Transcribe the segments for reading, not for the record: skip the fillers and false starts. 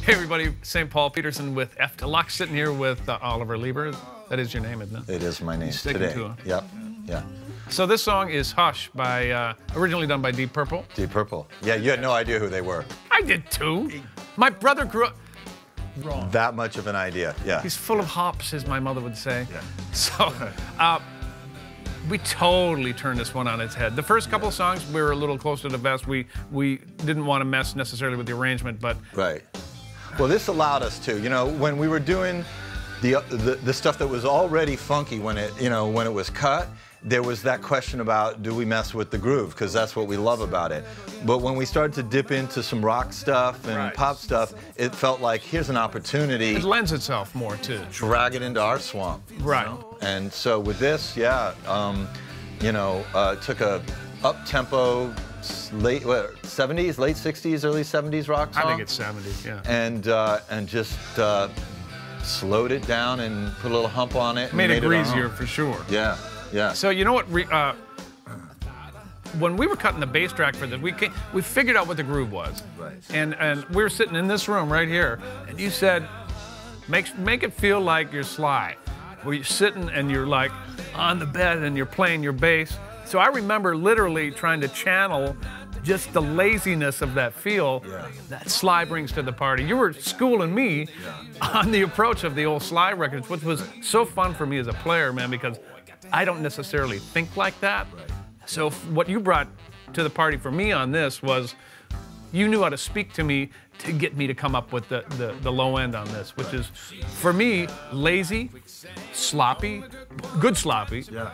Hey everybody, St. Paul Peterson with fDeluxe, sitting here with Oliver Lieber. That is your name, isn't it? It is my name today. To Yep, yeah. So this song is Hush, by originally done by Deep Purple. Deep Purple. Yeah, you had no idea who they were. I did too. My brother grew up wrong. That much of an idea, yeah. He's full of hops, as my mother would say. Yeah. So we totally turned this one on its head. The first couple of songs, we were a little close to the vest. We didn't want to mess necessarily with the arrangement, but... Right. Well, this allowed us to, you know, when we were doing the stuff that was already funky when it, you know, when it was cut, there was that question about, do we mess with the groove? Because that's what we love about it. But when we started to dip into some rock stuff and pop stuff, it felt like, here's an opportunity. It lends itself more to drag it into our swamp. Right. You know? And so with this, yeah, you know, took a up-tempo, late 70s, late 60s, early 70s rock song. I think it's 70s, yeah. And just slowed it down and put a little hump on it. Made it greasier for sure. Yeah, yeah. So you know what? When we were cutting the bass track for this, we figured out what the groove was. Right. And we were sitting in this room right here, and you said, make it feel like you're Sly, where you're sitting and you're like on the bed and you're playing your bass. So I remember literally trying to channel just the laziness of that feel that Sly brings to the party. You were schooling me on the approach of the old Sly records, which was so fun for me as a player, man, because I don't necessarily think like that. So what you brought to the party for me on this was you knew how to speak to me to get me to come up with the low end on this, which is, for me, lazy, sloppy, good sloppy. Yeah.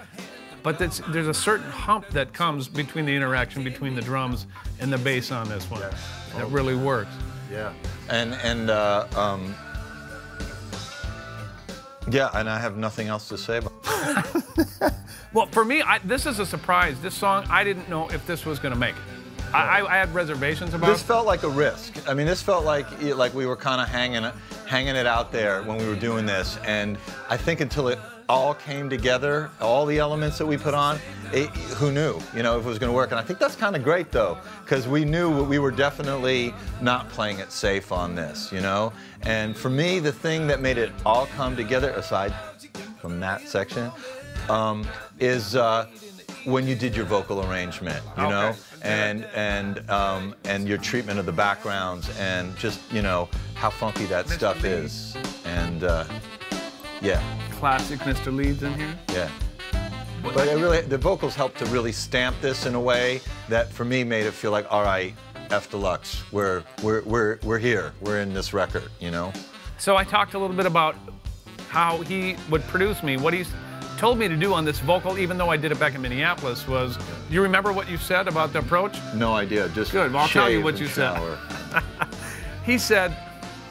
But there's a certain hump that comes between the interaction between the drums and the bass on this one. That really works. Yeah. Yeah, and I have nothing else to say about it. Well, for me, this is a surprise. This song, I didn't know if this was going to make it. I had reservations about it. This felt like a risk. I mean, this felt like we were kind of hanging it out there when we were doing this, and I think until it all came together, all the elements that we put on, who knew, you know, if it was going to work? And I think that's kind of great, though, because we knew we were definitely not playing it safe on this, you know? And for me, the thing that made it all come together, aside from that section, is when you did your vocal arrangement, you know? And your treatment of the backgrounds, and just, you know, how funky that stuff is. And, yeah. Classic Mr. Leeds in here. Yeah. But it really, the vocals helped to really stamp this in a way that, for me, made it feel like, all right, fDeluxe, we're here, we're in this record, you know? So I talked a little bit about how he would produce me. What he's told me to do on this vocal, even though I did it back in Minneapolis, was, do you remember what you said about the approach? No idea, just good. Well, I'll tell you what you said. He said,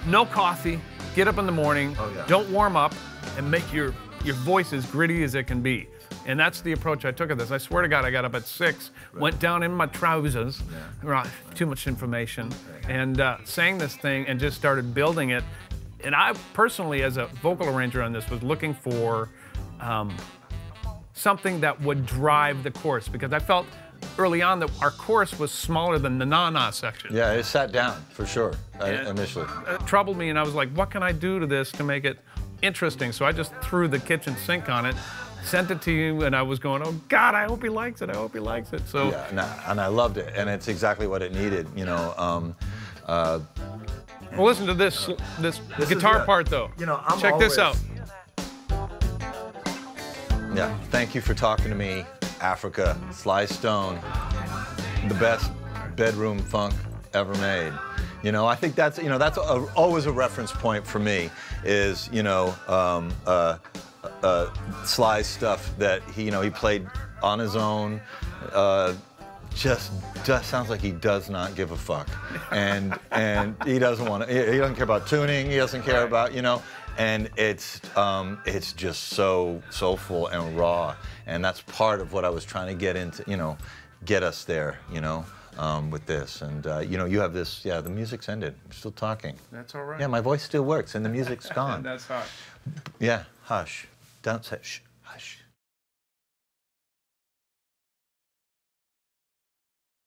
no coffee, get up in the morning, don't warm up, and make your voice as gritty as it can be. And that's the approach I took of this. I swear to God, I got up at 6, went down in my trousers, too much information, and sang this thing and just started building it. And I personally, as a vocal arranger on this, was looking for something that would drive the chorus, because I felt early on that our chorus was smaller than the na-na section. Yeah, it sat down, for sure, initially. It troubled me, and I was like, what can I do to this to make it interesting? So I just threw the kitchen sink on it, sent it to you, and I was going, oh God, I hope he likes it, I hope he likes it. So yeah, and I loved it, and it's exactly what it needed, you know. Well, listen to this guitar part, though. You know, check this out. Yeah, thank you for talking to me, Africa. Sly Stone, the best bedroom funk ever made. You know, I think that's, you know, that's always a reference point for me, is, you know, Sly's stuff that he played on his own. Just sounds like he does not give a fuck, and he doesn't want to. He doesn't care about tuning. He doesn't care about, you know. And it's just so soulful and raw, and that's part of what I was trying to get into, you know, get us there, you know, with this. And you know, you have this. Yeah, the music's ended. I'm still talking. That's all right. Yeah, my voice still works, and the music's gone. That's hot. Yeah, hush. Don't say shh. Hush.